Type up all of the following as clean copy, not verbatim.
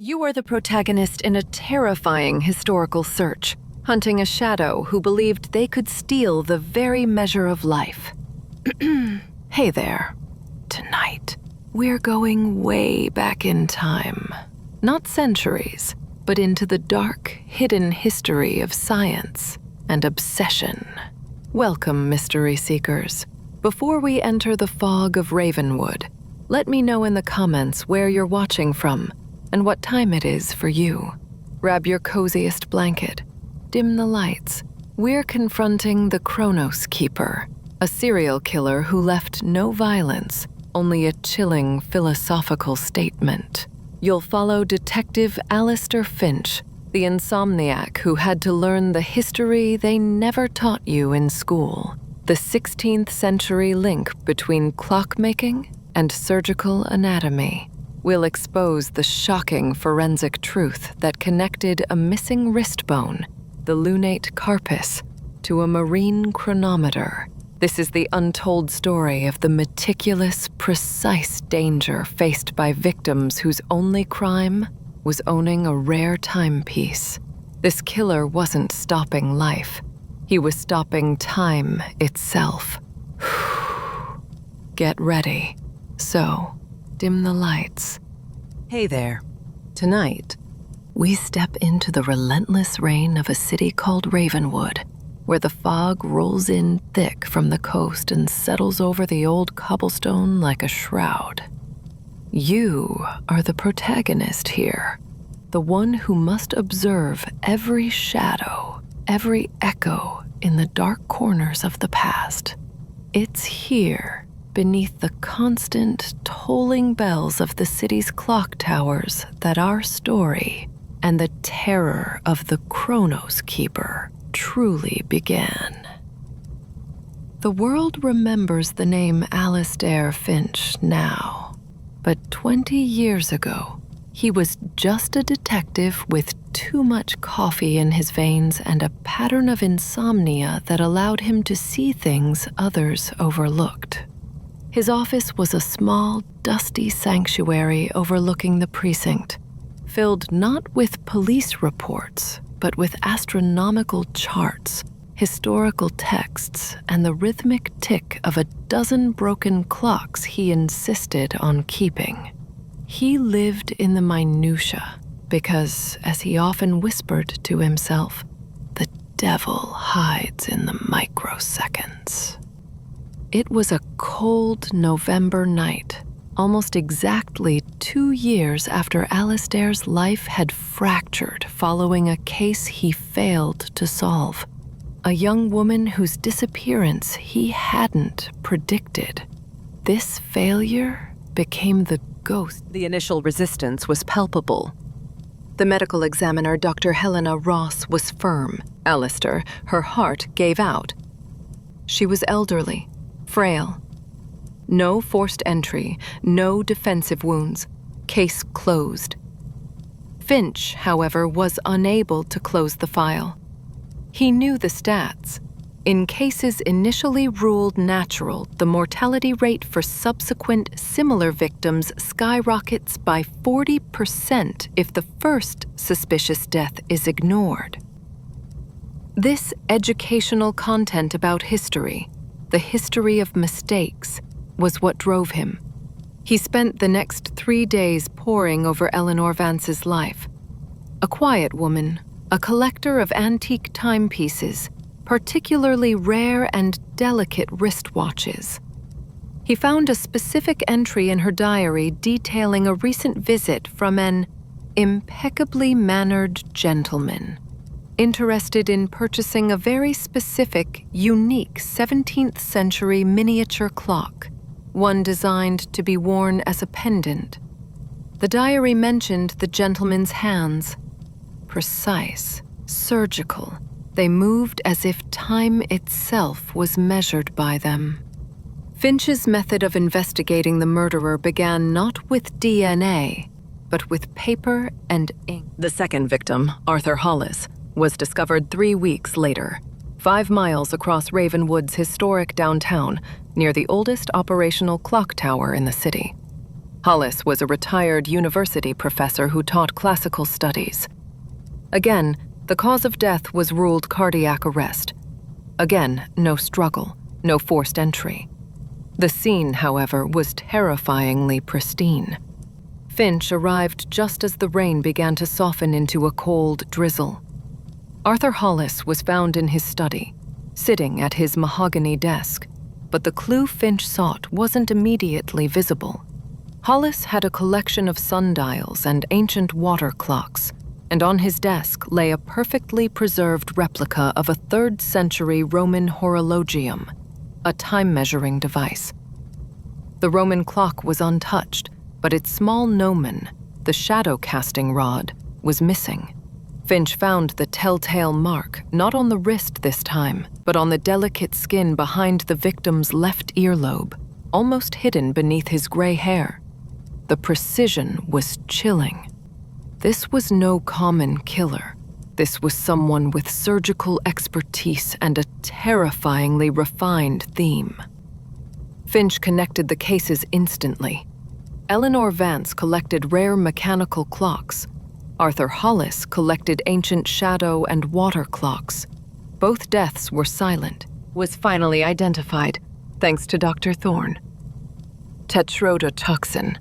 You are the protagonist in a terrifying historical search, hunting a shadow who believed they could steal the very measure of life. Hey there. Tonight, we're going way back in time. Not centuries, but into the dark, hidden history of science and obsession. Welcome, mystery seekers. Before we enter the fog of Ravenwood, let me know in the comments where you're watching from and what time it is for you. Grab your coziest blanket, dim the lights. We're confronting the Chronos Keeper, a serial killer who left no violence, only a chilling philosophical statement. You'll follow Detective Alistair Finch, the insomniac who had to learn the history they never taught you in school, the 16th century link between clockmaking and surgical anatomy. We'll expose the shocking forensic truth that connected a missing wrist bone, the lunate carpus, to a marine chronometer. This is the untold story of the meticulous, precise danger faced by victims whose only crime was owning a rare timepiece. This killer wasn't stopping life. He was stopping time itself. Get ready. So, dim the lights. Hey there. Tonight, we step into the relentless reign of a city called Ravenwood, where the fog rolls in thick from the coast and settles over the old cobblestone like a shroud. You are the protagonist here, the one who must observe every shadow, every echo in the dark corners of the past. It's here, beneath the constant tolling bells of the city's clock towers, that our story and the terror of the Chronos Keeper truly began. The world remembers the name Alistair Finch now. But 20 years ago, he was just a detective with too much coffee in his veins and a pattern of insomnia that allowed him to see things others overlooked. His office was a small, dusty sanctuary overlooking the precinct, filled not with police reports, but with astronomical charts, historical texts, and the rhythmic tick of a dozen broken clocks he insisted on keeping. He lived in the minutiae because, as he often whispered to himself, the devil hides in the microseconds. It was a cold November night, almost exactly 2 years after Alistair's life had fractured following a case he failed to solve. A young woman whose disappearance he hadn't predicted. This failure became the ghost. The initial resistance was palpable. The medical examiner, Dr. Helena Ross, was firm. Alistair, her heart gave out. She was elderly, frail. No forced entry, no defensive wounds. Case closed. Finch, however, was unable to close the file. He knew the stats. In cases initially ruled natural, the mortality rate for subsequent similar victims skyrockets by 40% if the first suspicious death is ignored. This educational content about history, the history of mistakes, was what drove him. He spent the next 3 days poring over Eleanor Vance's life. A quiet woman, a collector of antique timepieces, particularly rare and delicate wristwatches. He found a specific entry in her diary detailing a recent visit from an impeccably mannered gentleman, interested in purchasing a very specific, unique 17th century miniature clock, one designed to be worn as a pendant. The diary mentioned the gentleman's hands. Precise, surgical, they moved as if time itself was measured by them. Finch's method of investigating the murderer began not with DNA, but with paper and ink. The second victim, Arthur Hollis, was discovered 3 weeks later, 5 miles across Ravenwood's historic downtown, near the oldest operational clock tower in the city. Hollis was a retired university professor who taught classical studies. Again, the cause of death was ruled cardiac arrest. Again, no struggle, no forced entry. The scene, however, was terrifyingly pristine. Finch arrived just as the rain began to soften into a cold drizzle. Arthur Hollis was found in his study, sitting at his mahogany desk, but the clue Finch sought wasn't immediately visible. Hollis had a collection of sundials and ancient water clocks, and on his desk lay a perfectly preserved replica of a 3rd century Roman horologium, a time-measuring device. The Roman clock was untouched, but its small gnomon, the shadow-casting rod, was missing. Finch found the telltale mark not on the wrist this time, but on the delicate skin behind the victim's left earlobe, almost hidden beneath his gray hair. The precision was chilling. This was no common killer. This was someone with surgical expertise and a terrifyingly refined theme. Finch connected the cases instantly. Eleanor Vance collected rare mechanical clocks. Arthur Hollis collected ancient shadow and water clocks. Both deaths were silent, was finally identified, thanks to Dr. Thorne. Tetrodotoxin,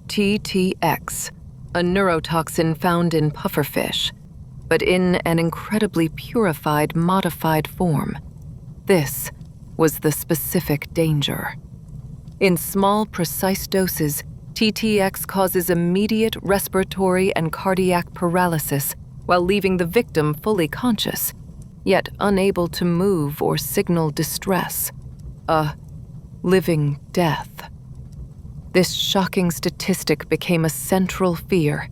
TTX, a neurotoxin found in pufferfish, but in an incredibly purified, modified form. This was the specific danger. In small, precise doses, TTX causes immediate respiratory and cardiac paralysis while leaving the victim fully conscious, yet unable to move or signal distress. A living death. This shocking statistic became a central fear.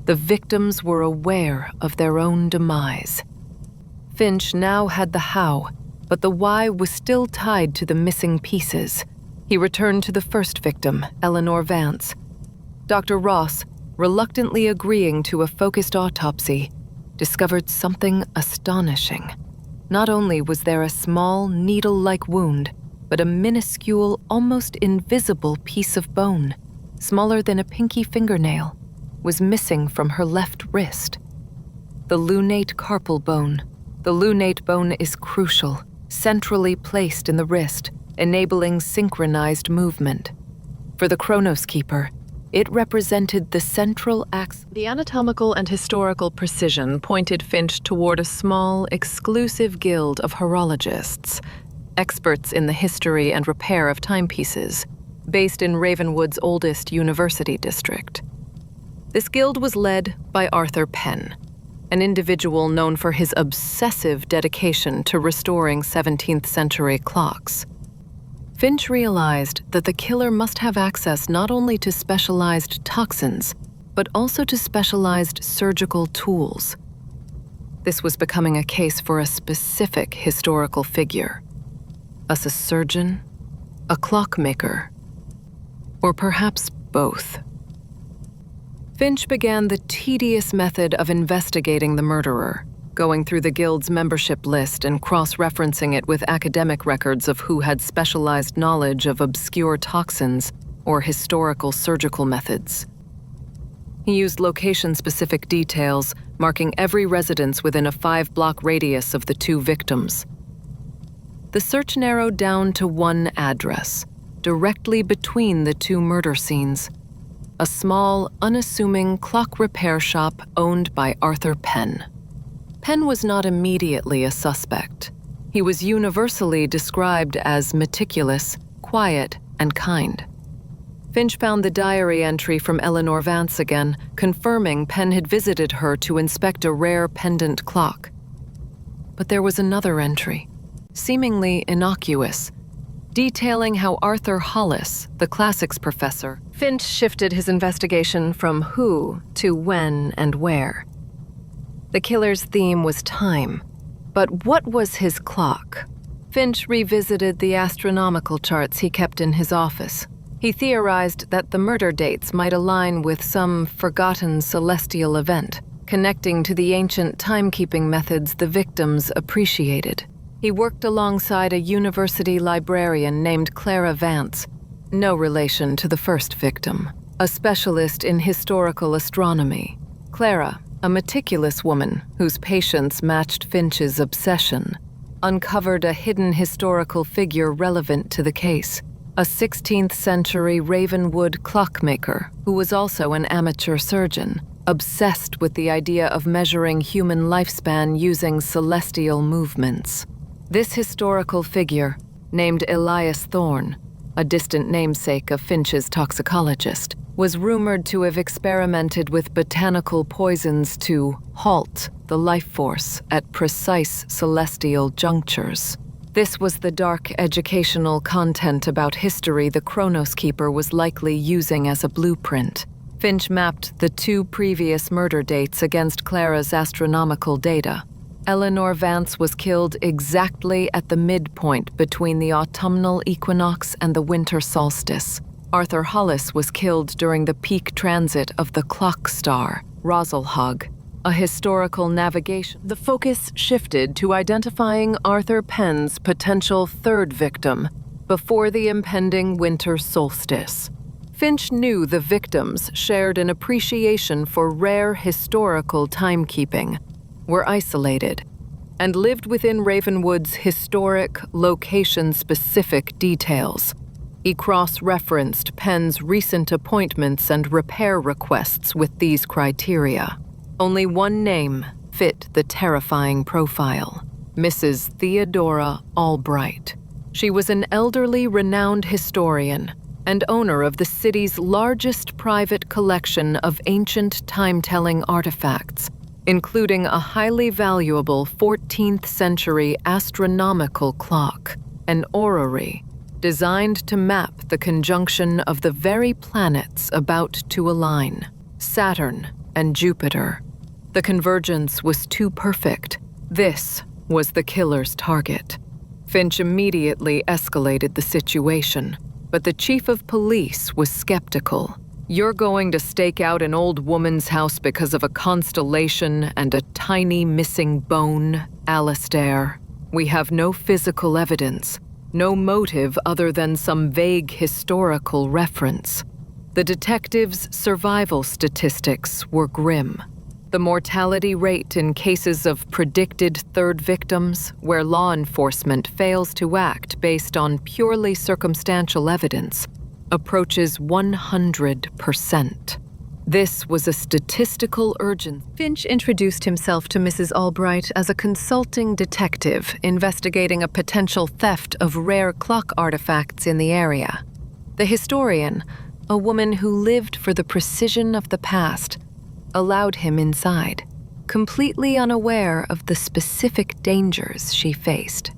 The victims were aware of their own demise. Finch now had the how, but the why was still tied to the missing pieces. He returned to the first victim, Eleanor Vance. Dr. Ross, reluctantly agreeing to a focused autopsy, discovered something astonishing. Not only was there a small, needle-like wound, but a minuscule, almost invisible piece of bone, smaller than a pinky fingernail, was missing from her left wrist. The lunate carpal bone. The lunate bone is crucial, centrally placed in the wrist, enabling synchronized movement. For the Chronos Keeper, it represented the central axis. The anatomical and historical precision pointed Finch toward a small, exclusive guild of horologists, experts in the history and repair of timepieces, based in Ravenwood's oldest university district. This guild was led by Arthur Penn, an individual known for his obsessive dedication to restoring 17th century clocks. Finch realized that the killer must have access not only to specialized toxins, but also to specialized surgical tools. This was becoming a case for a specific historical figure. A surgeon, a clockmaker, or perhaps both. Finch began the tedious method of investigating the murderer, going through the guild's membership list and cross-referencing it with academic records of who had specialized knowledge of obscure toxins or historical surgical methods. He used location-specific details, marking every residence within a 5-block radius of the 2 victims. The search narrowed down to one address, directly between the 2 murder scenes, a small, unassuming clock repair shop owned by Arthur Penn. Penn was not immediately a suspect. He was universally described as meticulous, quiet, and kind. Finch found the diary entry from Eleanor Vance again, confirming Penn had visited her to inspect a rare pendant clock. But there was another entry, seemingly innocuous, detailing how Arthur Hollis, the classics professor. Finch shifted his investigation from who to when and where. The killer's theme was time, but what was his clock? Finch revisited the astronomical charts he kept in his office. He theorized that the murder dates might align with some forgotten celestial event, connecting to the ancient timekeeping methods the victims appreciated. He worked alongside a university librarian named Clara Vance, no relation to the first victim. a specialist in historical astronomy. Clara, a meticulous woman whose patience matched Finch's obsession, uncovered a hidden historical figure relevant to the case, a 16th century Ravenwood clockmaker who was also an amateur surgeon, obsessed with the idea of measuring human lifespan using celestial movements. This historical figure, named Elias Thorne, a distant namesake of Finch's toxicologist, was rumored to have experimented with botanical poisons to halt the life force at precise celestial junctures. This was the dark educational content about history the Chronos Keeper was likely using as a blueprint. Finch mapped the 2 previous murder dates against Clara's astronomical data. Eleanor Vance was killed exactly at the midpoint between the autumnal equinox and the winter solstice. Arthur Hollis was killed during the peak transit of the clock star, Rosalhag, a historical navigation. The focus shifted to identifying Arthur Penn's potential 3rd victim before the impending winter solstice. Finch knew the victims shared an appreciation for rare historical timekeeping, were isolated, and lived within Ravenwood's historic, location-specific details. He cross-referenced Penn's recent appointments and repair requests with these criteria. Only one name fit the terrifying profile: Mrs. Theodora Albright. She was an elderly, renowned historian and owner of the city's largest private collection of ancient time-telling artifacts, including a highly valuable 14th century astronomical clock, an orrery, designed to map the conjunction of the very planets about to align, Saturn and Jupiter. The convergence was too perfect. This was the killer's target. Finch immediately escalated the situation, but the chief of police was skeptical. "You're going to stake out an old woman's house because of a constellation and a tiny missing bone, Alistair. We have no physical evidence, no motive other than some vague historical reference." The detective's survival statistics were grim. The mortality rate in cases of predicted 3rd victims, where law enforcement fails to act based on purely circumstantial evidence, approaches 100%. This was a statistical urgency. Finch introduced himself to Mrs. Albright as a consulting detective investigating a potential theft of rare clock artifacts in the area. The historian, a woman who lived for the precision of the past, allowed him inside, completely unaware of the specific dangers she faced.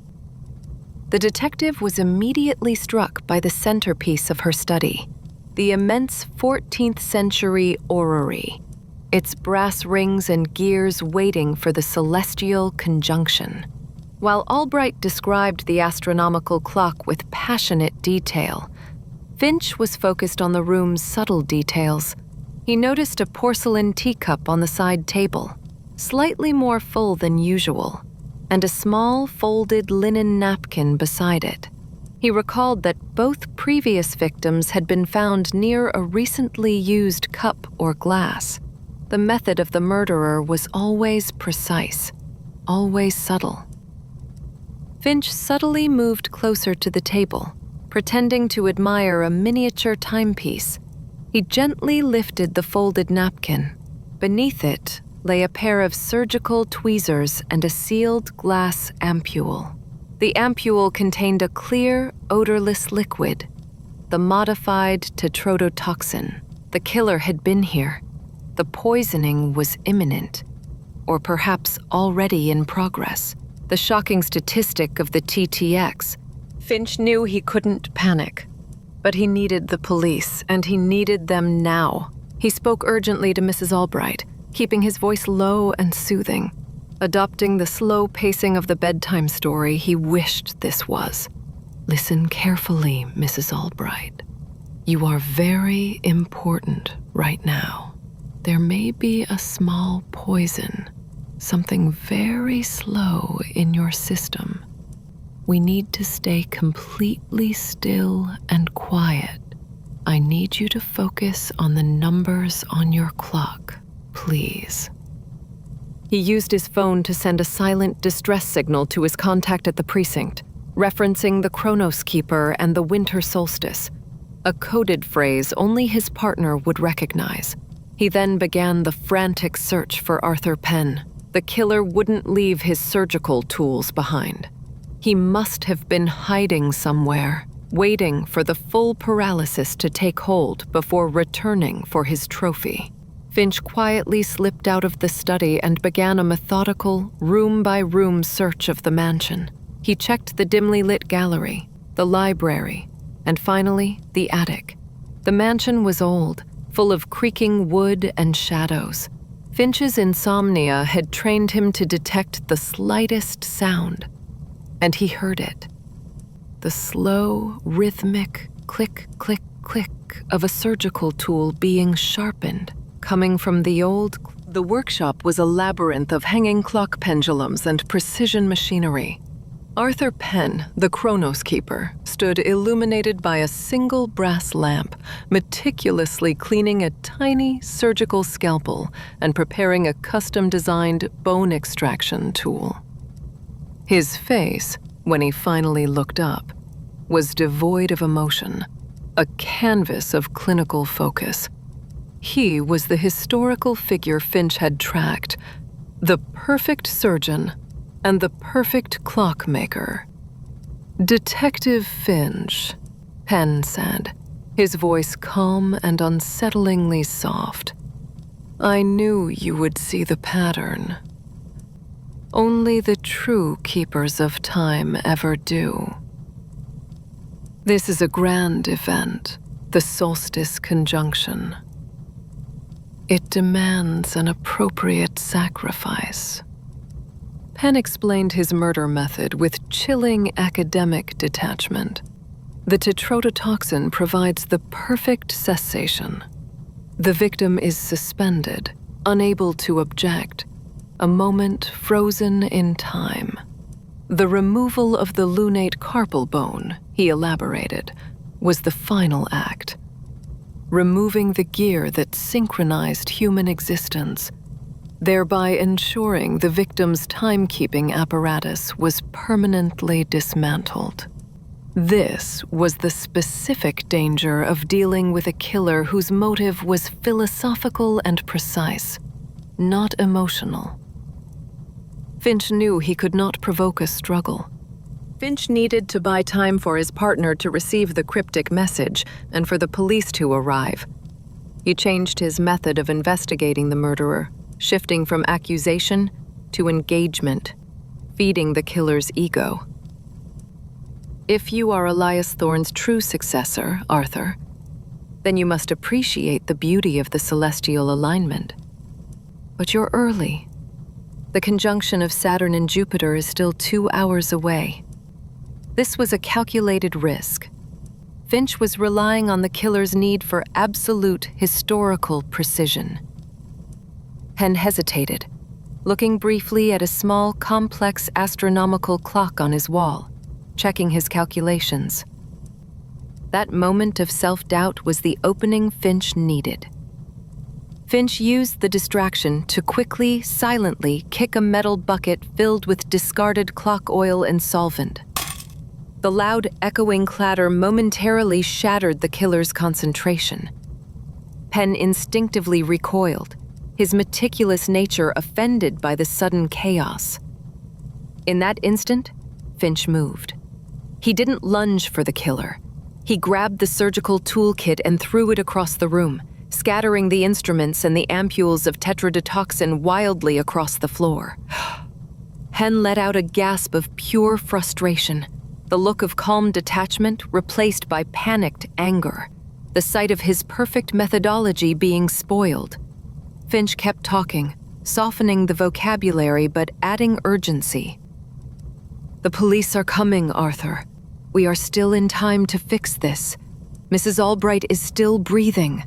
The detective was immediately struck by the centerpiece of her study, the immense 14th century orrery, its brass rings and gears waiting for the celestial conjunction. While Albright described the astronomical clock with passionate detail, Finch was focused on the room's subtle details. He noticed a porcelain teacup on the side table, slightly more full than usual, and a small folded linen napkin beside it. He recalled that both previous victims had been found near a recently used cup or glass. The method of the murderer was always precise, always subtle. Finch subtly moved closer to the table, pretending to admire a miniature timepiece. He gently lifted the folded napkin. Beneath it lay a pair of surgical tweezers and a sealed glass ampule. The ampule contained a clear, odorless liquid, the modified tetrodotoxin. The killer had been here. The poisoning was imminent, or perhaps already in progress. The shocking statistic of the TTX. Finch knew he couldn't panic. But he needed the police, and he needed them now. He spoke urgently to Mrs. Albright, keeping his voice low and soothing, adopting the slow pacing of the bedtime story he wished this was. "Listen carefully, Mrs. Albright. You are very important right now. There may be a small poison, something very slow in your system. We need to stay completely still and quiet I need you to focus on the numbers on your clock, please. He used his phone to send a silent distress signal to his contact at the precinct, referencing the Chronos Keeper and the winter solstice, a coded phrase only his partner would recognize. He then began the frantic search for Arthur Penn. The killer wouldn't leave his surgical tools behind. He must have been hiding somewhere, waiting for the full paralysis to take hold before returning for his trophy. Finch quietly slipped out of the study and began a methodical, room-by-room search of the mansion. He checked the dimly lit gallery, the library, and finally, the attic. The mansion was old, full of creaking wood and shadows. Finch's insomnia had trained him to detect the slightest sound, and he heard it. The slow, rhythmic click, click, click of a surgical tool being sharpened, coming from the workshop was a labyrinth of hanging clock pendulums and precision machinery. Arthur Penn, the Chronos Keeper, stood illuminated by a single brass lamp, meticulously cleaning a tiny surgical scalpel and preparing a custom-designed bone extraction tool. His face, when he finally looked up, was devoid of emotion, a canvas of clinical focus. He was the historical figure Finch had tracked, the perfect surgeon and the perfect clockmaker. "Detective Finch," Penn said, his voice calm and unsettlingly soft. "I knew you would see the pattern. Only the true keepers of time ever do. This is a grand event, the solstice conjunction. It demands an appropriate sacrifice." Penn explained his murder method with chilling academic detachment. The tetrodotoxin provides the perfect cessation. The victim is suspended, unable to object, a moment frozen in time. The removal of the lunate carpal bone, he elaborated, was the final act, removing the gear that synchronized human existence, thereby ensuring the victim's timekeeping apparatus was permanently dismantled. This was the specific danger of dealing with a killer whose motive was philosophical and precise, not emotional. Finch knew he could not provoke a struggle. Finch needed to buy time for his partner to receive the cryptic message and for the police to arrive. He changed his method of investigating the murderer, shifting from accusation to engagement, feeding the killer's ego. If you are Elias Thorne's true successor, Arthur, then you must appreciate the beauty of the celestial alignment. But you're early. The conjunction of Saturn and Jupiter is still 2 hours away. This was a calculated risk. Finch was relying on the killer's need for absolute historical precision. Penn hesitated, looking briefly at a small, complex astronomical clock on his wall, checking his calculations. That moment of self-doubt was the opening Finch needed. Finch used the distraction to quickly, silently kick a metal bucket filled with discarded clock oil and solvent. The loud, echoing clatter momentarily shattered the killer's concentration. Penn instinctively recoiled, his meticulous nature offended by the sudden chaos. In that instant, Finch moved. He didn't lunge for the killer. He grabbed the surgical toolkit and threw it across the room, scattering the instruments and the ampules of tetrodotoxin wildly across the floor. Penn let out a gasp of pure frustration, the look of calm detachment replaced by panicked anger, the sight of his perfect methodology being spoiled. Finch kept talking, softening the vocabulary but adding urgency. "The police are coming, Arthur. We are still in time to fix this. Mrs. Albright is still breathing.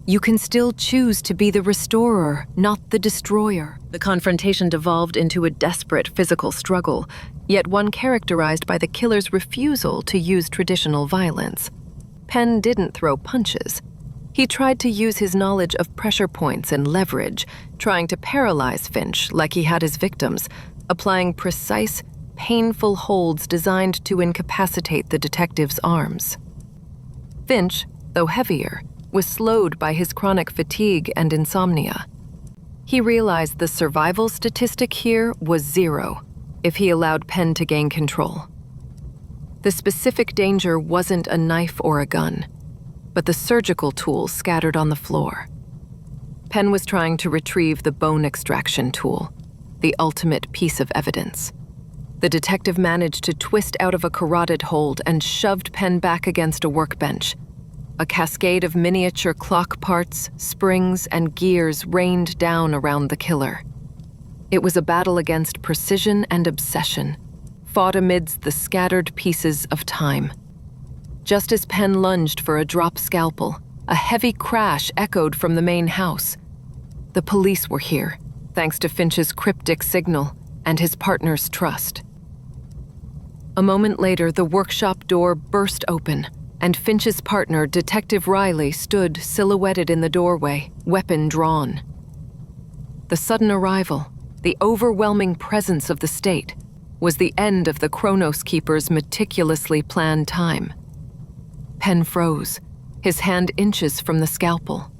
You can still choose to be the restorer, not the destroyer." The confrontation devolved into a desperate physical struggle, yet one characterized by the killer's refusal to use traditional violence. Penn didn't throw punches. He tried to use his knowledge of pressure points and leverage, trying to paralyze Finch like he had his victims, applying precise, painful holds designed to incapacitate the detective's arms. Finch, though heavier, was slowed by his chronic fatigue and insomnia. He realized the survival statistic here was 0 if he allowed Penn to gain control. The specific danger wasn't a knife or a gun, but the surgical tools scattered on the floor. Penn was trying to retrieve the bone extraction tool, the ultimate piece of evidence. The detective managed to twist out of a carotid hold and shoved Penn back against a workbench. A cascade of miniature clock parts, springs, and gears rained down around the killer. It was a battle against precision and obsession, fought amidst the scattered pieces of time. Just as Penn lunged for a drop scalpel, a heavy crash echoed from the main house. The police were here, thanks to Finch's cryptic signal and his partner's trust. A moment later, the workshop door burst open, and Finch's partner, Detective Riley, stood silhouetted in the doorway, weapon drawn. The sudden arrival, the overwhelming presence of the state, was the end of the Chronos Keeper's meticulously planned time. Penn froze, his hand inches from the scalpel.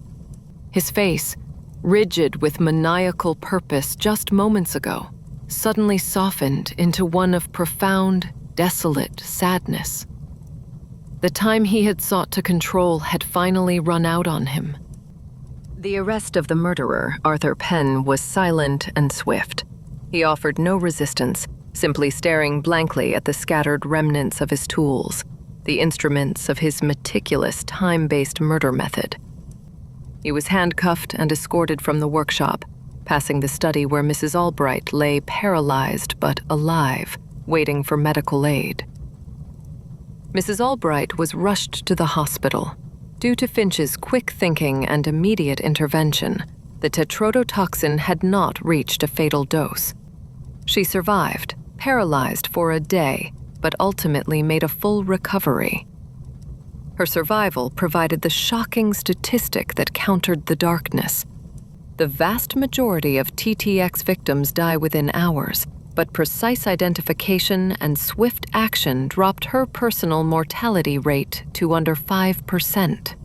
His face, rigid with maniacal purpose just moments ago, suddenly softened into one of profound, desolate sadness. The time he had sought to control had finally run out on him. The arrest of the murderer, Arthur Penn, was silent and swift. He offered no resistance, simply staring blankly at the scattered remnants of his tools, the instruments of his meticulous, time-based murder method. He was handcuffed and escorted from the workshop, passing the study where Mrs. Albright lay paralyzed but alive, waiting for medical aid. Mrs. Albright was rushed to the hospital. Due to Finch's quick thinking and immediate intervention, the tetrodotoxin had not reached a fatal dose. She survived, paralyzed for a day, but ultimately made a full recovery. Her survival provided the shocking statistic that countered the darkness. The vast majority of TTX victims die within hours, but precise identification and swift action dropped her personal mortality rate to under 5%.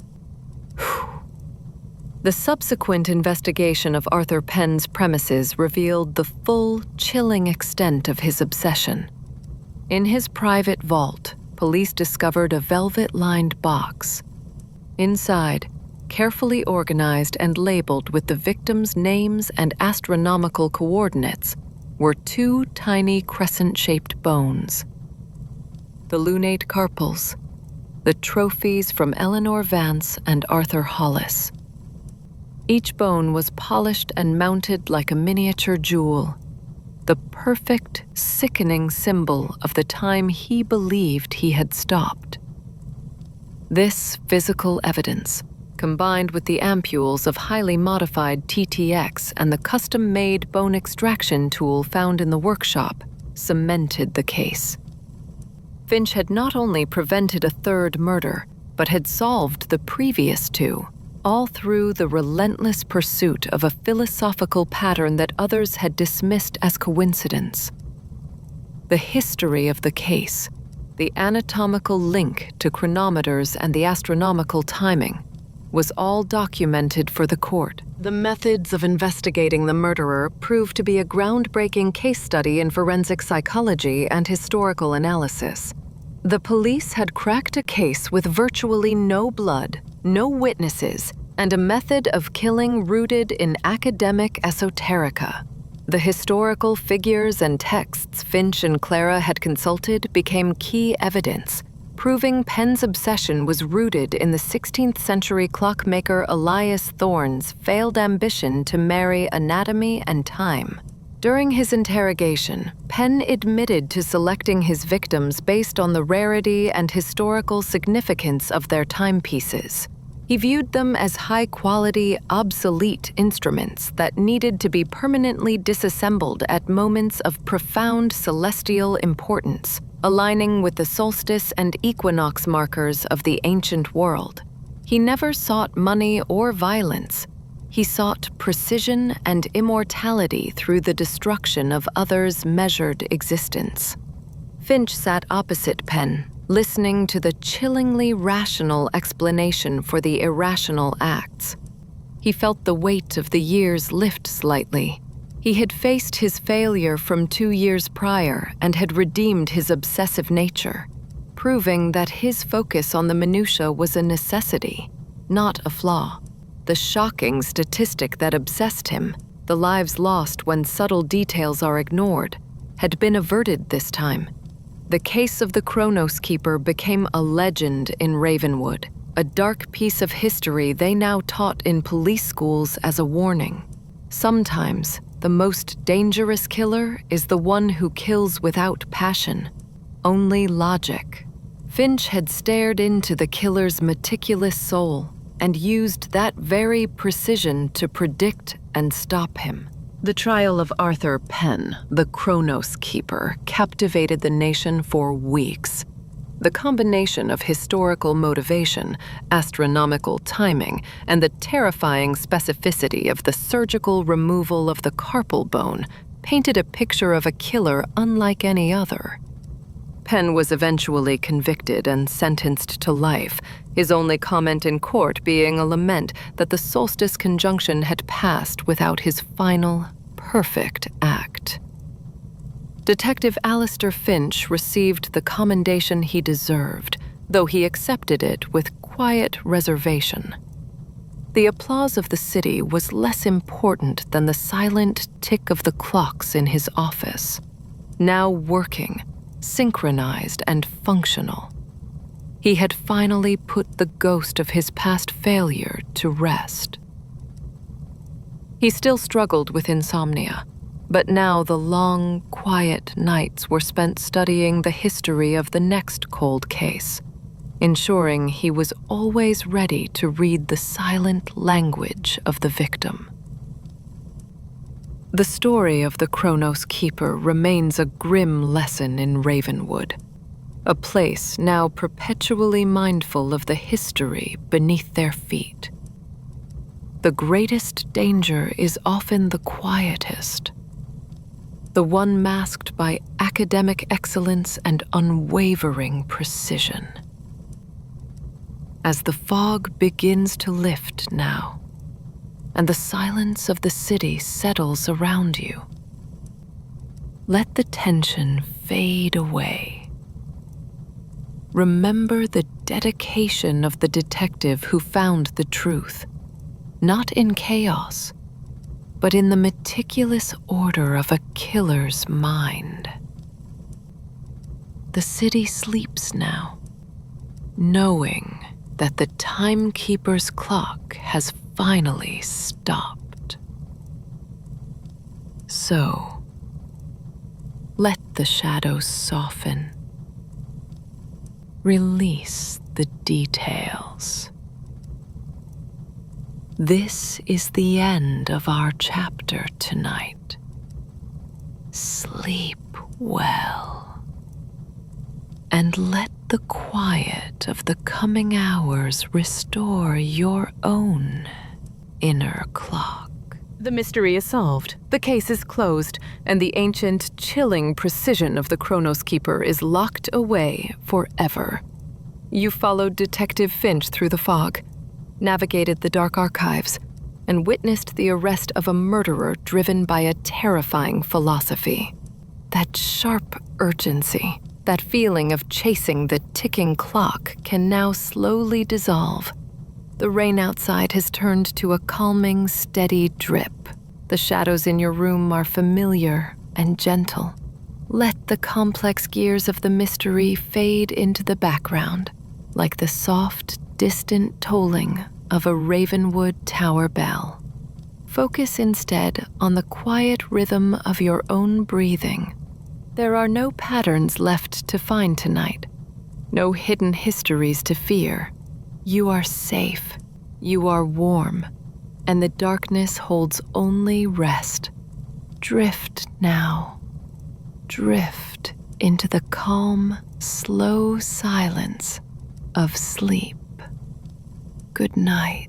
The subsequent investigation of Arthur Penn's premises revealed the full, chilling extent of his obsession. In his private vault, police discovered a velvet-lined box. Inside, carefully organized and labeled with the victims' names and astronomical coordinates, were 2 tiny crescent-shaped bones. The lunate carpals, the trophies from Eleanor Vance and Arthur Hollis. Each bone was polished and mounted like a miniature jewel, the perfect, sickening symbol of the time he believed he had stopped. This physical evidence, combined with the ampules of highly modified TTX and the custom-made bone extraction tool found in the workshop, cemented the case. Finch had not only prevented a third murder, but had solved the previous 2, all through the relentless pursuit of a philosophical pattern that others had dismissed as coincidence. The history of the case, the anatomical link to chronometers and the astronomical timing, was all documented for the court. The methods of investigating the murderer proved to be a groundbreaking case study in forensic psychology and historical analysis. The police had cracked a case with virtually no blood, no witnesses, and a method of killing rooted in academic esoterica. The historical figures and texts Finch and Clara had consulted became key evidence, proving Penn's obsession was rooted in the 16th century clockmaker Elias Thorne's failed ambition to marry anatomy and time. During his interrogation, Penn admitted to selecting his victims based on the rarity and historical significance of their timepieces. He viewed them as high-quality, obsolete instruments that needed to be permanently disassembled at moments of profound celestial importance, aligning with the solstice and equinox markers of the ancient world. He never sought money or violence. He sought precision and immortality through the destruction of others' measured existence. Finch sat opposite Penn, listening to the chillingly rational explanation for the irrational acts. He felt the weight of the years lift slightly. He had faced his failure from 2 years prior and had redeemed his obsessive nature, proving that his focus on the minutiae was a necessity, not a flaw. The shocking statistic that obsessed him, the lives lost when subtle details are ignored, had been averted this time. The case of the Chronos Keeper became a legend in Ravenwood, a dark piece of history they now taught in police schools as a warning. Sometimes, the most dangerous killer is the one who kills without passion, only logic. Finch had stared into the killer's meticulous soul and used that very precision to predict and stop him. The trial of Arthur Penn, the Chronos Keeper, captivated the nation for weeks. The combination of historical motivation, astronomical timing, and the terrifying specificity of the surgical removal of the carpal bone painted a picture of a killer unlike any other. Penn was eventually convicted and sentenced to life, his only comment in court being a lament that the solstice conjunction had passed without his final, perfect act. Detective Alistair Finch received the commendation he deserved, though he accepted it with quiet reservation. The applause of the city was less important than the silent tick of the clocks in his office, now working, synchronized and functional. He had finally put the ghost of his past failure to rest. He still struggled with insomnia, but now the long, quiet nights were spent studying the history of the next cold case, ensuring he was always ready to read the silent language of the victim. The story of the Chronos Keeper remains a grim lesson in Ravenwood, a place now perpetually mindful of the history beneath their feet. The greatest danger is often the quietest, the one masked by academic excellence and unwavering precision. As the fog begins to lift now, and the silence of the city settles around you, let the tension fade away. Remember the dedication of the detective who found the truth, not in chaos, but in the meticulous order of a killer's mind. The city sleeps now, knowing that the timekeeper's clock has finally stopped. So, let the shadows soften. Release the details. This is the end of our chapter tonight. Sleep well, and let the quiet of the coming hours restore your own inner clock. The mystery is solved, the case is closed, and the ancient, chilling precision of the Chronos Keeper is locked away forever. You followed Detective Finch through the fog, navigated the dark archives, and witnessed the arrest of a murderer driven by a terrifying philosophy. That sharp urgency, that feeling of chasing the ticking clock can now slowly dissolve. The rain outside has turned to a calming, steady drip. The shadows in your room are familiar and gentle. Let the complex gears of the mystery fade into the background, like the soft, distant tolling of a Ravenwood tower bell. Focus instead on the quiet rhythm of your own breathing. There are no patterns left to find tonight, no hidden histories to fear. You are safe, you are warm, and the darkness holds only rest. Drift now, drift into the calm, slow silence of sleep. Good night.